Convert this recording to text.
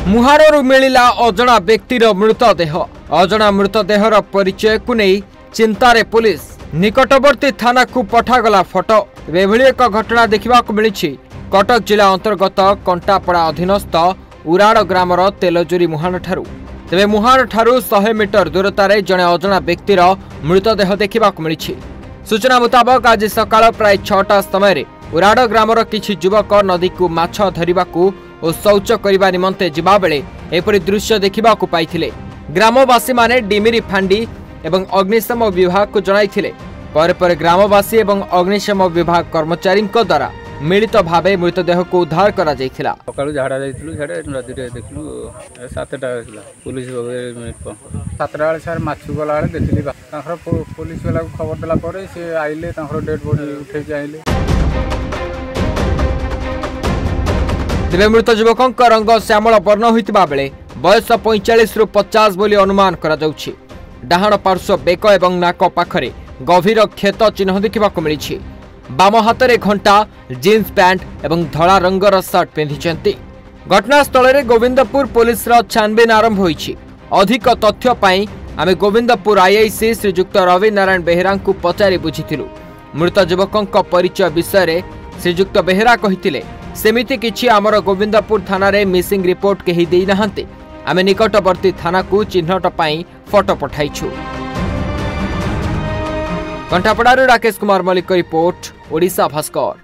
मुहारू मिला अजना व्यक्तिर मृतदेह। अजना मृतदेहर परिचय को नहीं चिंतार पुलिस। निकटवर्ती थाना को पठागला फोटो। एभली एक घटना देखा मिली कटक जिला अंतर्गत कंटापड़ा अधीनस्थ उराड़ ग्रामर तेलजोरी मुहाण ठारू। तेबे मुहाण ठारू 100 मीटर दूरतार जड़े अजना व्यक्तिर मृतदेह देखा मिली। सूचना मुताबक आज सकाळ प्राय 6टा समय उराड़ ग्रामर किछि युवक नदी को माछ धरिबाकू और शौच करने निमंते जिबा बेले एपरि दृश्य देखा पाइथिले। ग्रामवासी माने डिमिरी फांडी एवं अग्निशम विभाग को जणाइथिले। पर ग्रामवासी एवं अग्निशम विभाग कर्मचारी द्वारा मिलित भावे मृतदेह को उद्धार करा जायथिला। सकाळु झाडा जायथिलु झाडा नदी रे देखलु 7टा आइला पुलिस 7टा वाले सर माछु गला वाले देखली ताखर पुलिस वाला को खबर देला परे से आइले ताखर डेड बॉडी उठे के आइले। तेरे मृत युवक रंग श्यामल वर्ण होता बेले बयस 45 रु 50 बोली अनुमान करा जाउछि। डाहाण पार्श्व बेक एवं नाक पाखरे गभीर क्षत चिन्ह देखा मिली। बाम हाथ में घंटा जीन्स पैंट एवं धला रंगर सर्ट पिंधिछन्ति। घटनास्थल में गोविंदपुर पुलिस छानबीन आरंभ होइछि। अधिक तथ्य पाई आमे गोविंदपुर आईआईसी श्रीजुक्त रवि नारायण बेहेरा को पचारि बुझिथिलु। मृत युवक परिचय विषय श्रीजुक्त बेहेरा कहिथिले सेमिति किछि आमर गोविंदपुर थाना रे मिसिंग रिपोर्ट केही देई नाहंते। आमे निकटवर्ती थाना को चिन्हट पाई फोटो पठाइछु। कंठापड़ारू राकेश कुमार मलिक रिपोर्ट ओडिशा भास्कर।